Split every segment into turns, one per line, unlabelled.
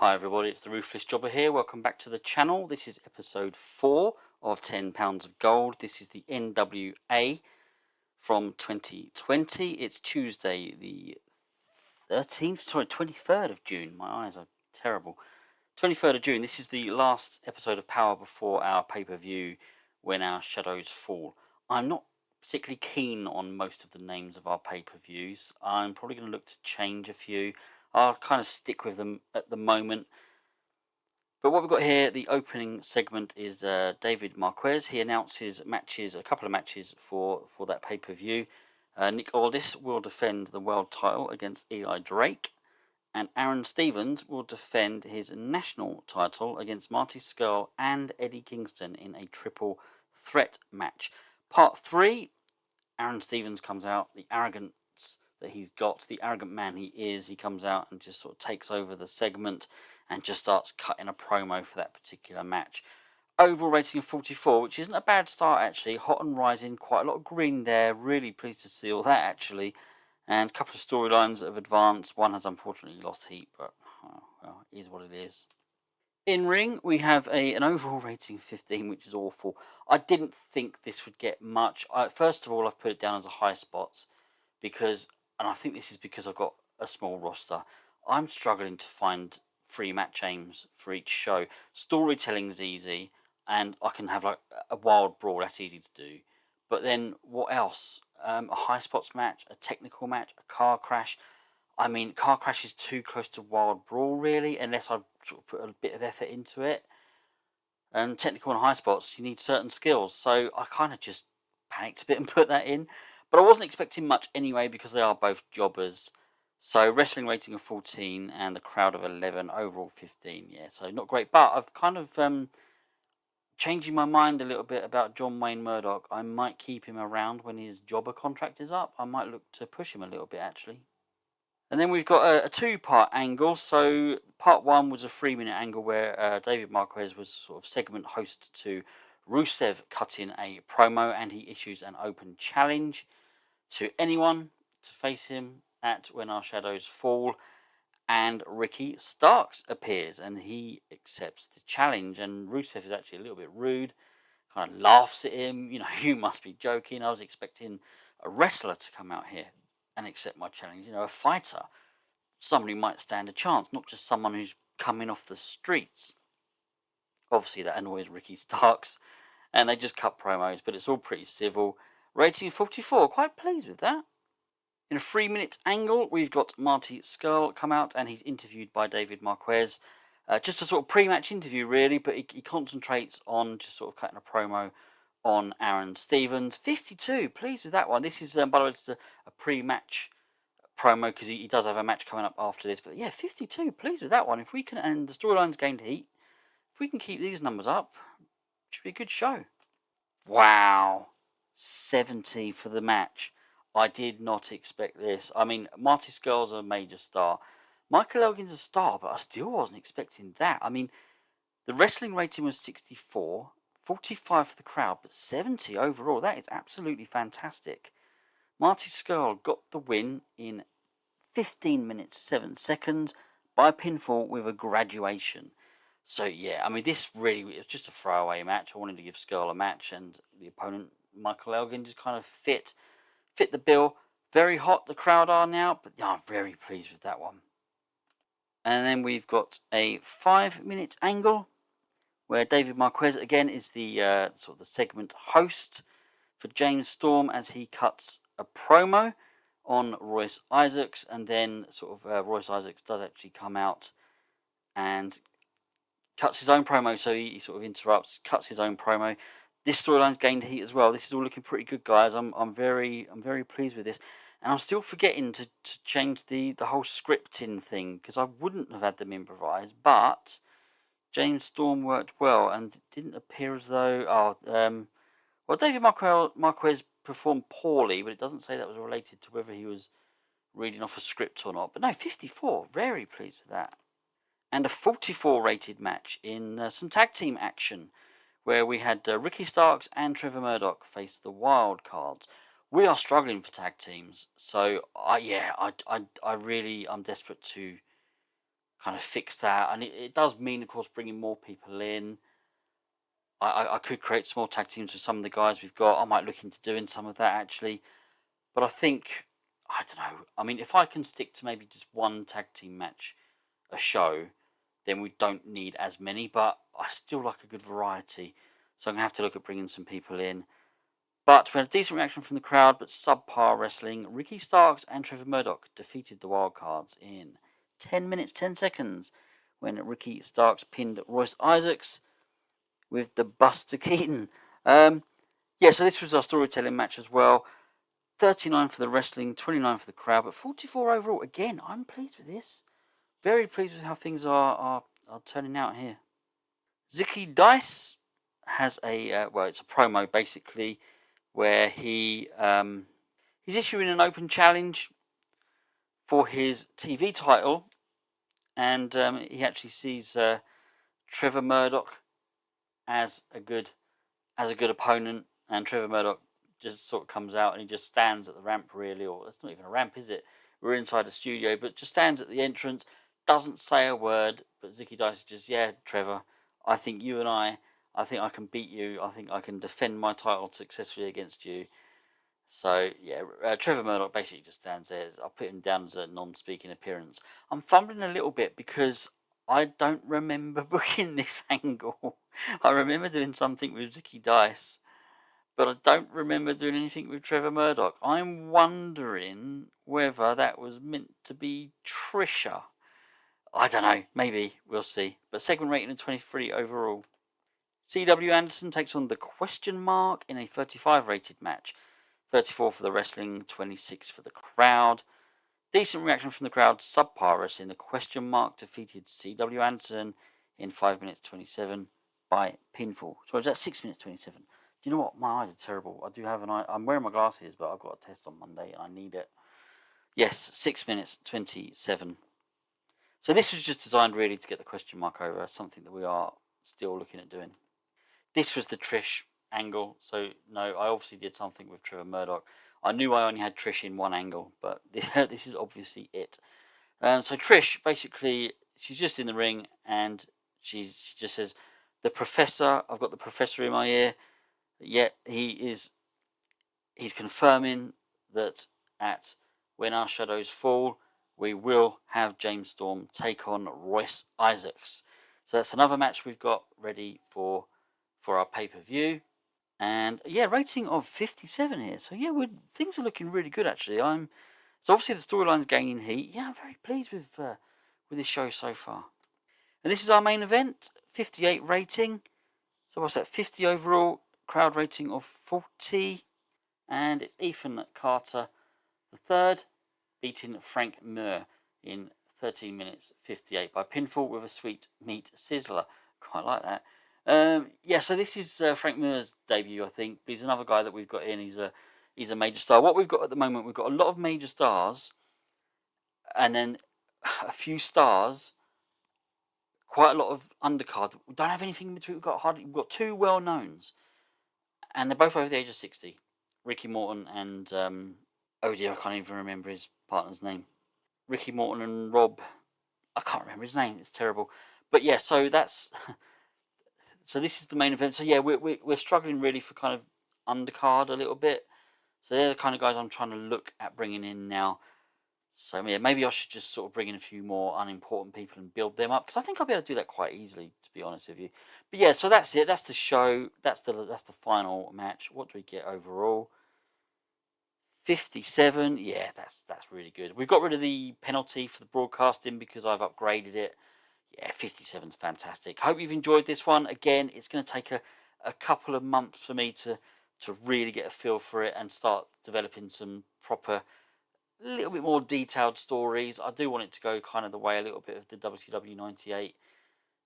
Hi everybody, it's the Ruthless Jobber here. Welcome back to the channel. This is episode 4 of £10 of Gold. This is the NWA from 2020. It's Tuesday the 23rd of June. My eyes are terrible. 23rd of June. This is the last episode of Power before our pay-per-view When Our Shadows Fall. I'm not particularly keen on most of the names of our pay-per-views. I'm probably going to look to change a few. I'll kind of stick with them at the moment. But what we've got here, the opening segment is David Marquez. He announces matches, a couple of matches for that pay-per-view. Nick Aldis will defend the world title against Eli Drake. And Aaron Stevens will defend his national title against Marty Scurll and Eddie Kingston in a triple threat match. Part 3, Aaron Stevens comes out, the arrogance that he's got, the arrogant man he is, he comes out and just sort of takes over the segment and just starts cutting a promo for that particular match. Overall rating of 44, which isn't a bad start actually, hot and rising, quite a lot of green there, really pleased to see all that actually. And a couple of storylines that have advanced, one has unfortunately lost heat, but well, it is what it is. In ring, we have an overall rating of 15, which is awful. I didn't think this would get much. First of all, I've put it down as a high spots because, and I think this is because I've got a small roster, I'm struggling to find free match aims for each show. Storytelling's easy, and I can have like a wild brawl, that's easy to do. But then what else? A high spots match, a technical match, a car crash. I mean, car crash is too close to wild brawl, really, unless I sort of put a bit of effort into it. And technical and high spots, you need certain skills. So I kind of just panicked a bit and put that in. But I wasn't expecting much anyway because they are both jobbers. So wrestling rating of 14 and the crowd of 11, overall 15. Yeah, so not great. But I've kind of changing my mind a little bit about John Wayne Murdoch. I might keep him around when his jobber contract is up. I might look to push him a little bit actually. And then we've got a two-part angle. So part 1 was a 3-minute angle where David Marquez was sort of segment host to Rusev cutting a promo, and he issues an open challenge to anyone to face him at When Our Shadows Fall. And Ricky Starks appears and he accepts the challenge. And Rusev is actually a little bit rude, kind of laughs at him. You know, you must be joking. I was expecting a wrestler to come out here and accept my challenge. You know, a fighter, somebody who might stand a chance, not just someone who's coming off the streets. Obviously, that annoys Ricky Starks, and they just cut promos, but it's all pretty civil. Rating 44, quite pleased with that. In a 3-minute angle, we've got Marty Scurll come out, and he's interviewed by David Marquez. Just a sort of pre-match interview, really, but he concentrates on just sort of cutting a promo on Aaron Stevens. 52, pleased with that one. This is, by the way, it's a pre-match promo because he does have a match coming up after this. But yeah, 52, pleased with that one. If we can, and the storyline's gained heat, if we can keep these numbers up, it should be a good show. Wow, 70 for the match. I did not expect this. I mean, Marty Scurll's a major star. Michael Elgin's a star, but I still wasn't expecting that. I mean, the wrestling rating was 64, 45 for the crowd, but 70 overall. That is absolutely fantastic. Marty Scurll got the win in 15 minutes 7 seconds by pinfall with a graduation. So yeah, I mean, this really was just a throwaway match. I wanted to give Scurll a match, and the opponent Michael Elgin just kind of fit the bill. Very hot the crowd are now, but yeah, I'm very pleased with that one. And then we've got a 5-minute angle where David Marquez again is the sort of the segment host for James Storm as he cuts a promo on Royce Isaacs, and then sort of Royce Isaacs does actually come out and cuts his own promo, so he sort of interrupts, cuts his own promo. This storyline's gained heat as well. This is all looking pretty good, guys. I'm very pleased with this, and I'm still forgetting to change the whole scripting thing because I wouldn't have had them improvise, but James Storm worked well and it didn't appear as though well, David Marquez performed poorly, but it doesn't say that was related to whether he was reading off a script or not. But no, 54, very pleased with that. And a 44 rated match in some tag team action where we had Ricky Starks and Trevor Murdoch face the Wild Cards. We are struggling for tag teams, so I'm desperate to kind of fix that. And it does mean, of course, bringing more people in. I could create small tag teams with some of the guys we've got. I might look into doing some of that actually. But I think, I don't know. I mean, if I can stick to maybe just one tag team match a show, then we don't need as many. But I still like a good variety. So I'm going to have to look at bringing some people in. But we had a decent reaction from the crowd, but subpar wrestling. Ricky Starks and Trevor Murdoch defeated the Wildcards in 10 minutes, 10 seconds when Ricky Starks pinned Royce Isaacs with the Buster Keaton. So this was our storytelling match as well. 39 for the wrestling, 29 for the crowd, but 44 overall. Again, I'm pleased with this. Very pleased with how things are turning out here. Zicky Dice has it's a promo basically where he's issuing an open challenge for his TV title, and he actually sees Trevor Murdoch as a good opponent, and Trevor Murdoch just sort of comes out and he just stands at the ramp, really, or it's not even a ramp, is it? We're inside the studio, but just stands at the entrance, doesn't say a word, but Zicky Dice just, yeah, Trevor, I think I think I can beat you, I think I can defend my title successfully against you. So, yeah, Trevor Murdoch basically just stands there. I'll put him down as a non-speaking appearance. I'm fumbling a little bit because I don't remember booking this angle. I remember doing something with Zicky Dice, but I don't remember doing anything with Trevor Murdoch. I'm wondering whether that was meant to be Trisha. I don't know. Maybe. We'll see. But segment rating of 23 overall. CW Anderson takes on the Question Mark in a 35 rated match. 34 for the wrestling, 26 for the crowd. Decent reaction from the crowd. Subpar wrestling. The Question Mark defeated CW Anderson in 5 minutes 27 by pinfall. Sorry, is that 6 minutes 27? Do you know what? My eyes are terrible. I do have I'm wearing my glasses, but I've got a test on Monday and I need it. Yes, 6 minutes 27. So this was just designed really to get the question mark over, something that we are still looking at doing. This was the Trish angle. So no, I obviously did something with Trevor Murdoch. I knew I only had Trish in one angle, but this is obviously it. So Trish, basically, she's just in the ring and she just says, "The professor, I've got the professor in my ear." Yet he's confirming that at When Our Shadows Fall, we will have James Storm take on Royce Isaacs. So that's another match we've got ready for our pay-per-view. And yeah, rating of 57 here. So yeah, things are looking really good actually. So obviously the storyline's gaining heat. Yeah, I'm very pleased with this show so far. And this is our main event, 58 rating. So what's that? 50 overall, crowd rating of 40. And it's Ethan Carter the third beating Frank Mir in 13 minutes 58 by pinfall with a sweet meat sizzler. Quite like that. So this is Frank Mir's debut, I think. He's another guy that we've got in. He's a major star. What we've got at the moment, we've got a lot of major stars, and then a few stars, quite a lot of undercard. We don't have anything in between. We've got two well knowns, and they're both over the age of 60. Ricky Morton and oh dear, I can't even remember his partner's name. Ricky Morton and Rob. I can't remember his name. It's terrible. But yeah, so that's so this is the main event. So yeah, we're struggling really for kind of undercard a little bit. So they're the kind of guys I'm trying to look at bringing in now. So yeah, maybe I should just sort of bring in a few more unimportant people and build them up, because I think I'll be able to do that quite easily, to be honest with you. But yeah, so that's it. That's the show. That's the final match. What do we get overall? 57. Yeah, that's really good. We've got rid of the penalty for the broadcasting because I've upgraded it. Yeah, 57's fantastic. Hope you've enjoyed this one. Again, it's going to take a couple of months for me to really get a feel for it and start developing some proper, a little bit more detailed stories. I do want it to go kind of the way a little bit of the WCW 98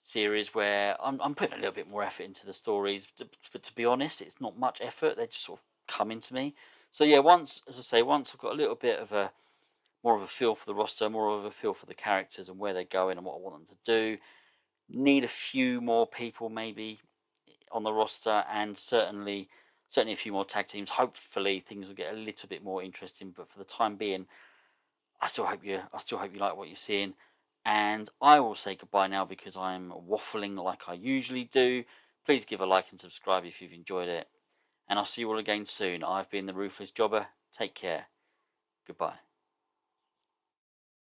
series, where I'm putting a little bit more effort into the stories. But to be honest, it's not much effort. They just sort of come into me. So yeah, once I've got a little bit of more of a feel for the roster, more of a feel for the characters and where they're going and what I want them to do, need a few more people maybe on the roster, and certainly a few more tag teams. Hopefully things will get a little bit more interesting. But for the time being, I still hope you like what you're seeing. And I will say goodbye now because I'm waffling like I usually do. Please give a like and subscribe if you've enjoyed it. And I'll see you all again soon. I've been the Ruthless Jobber. Take care. Goodbye.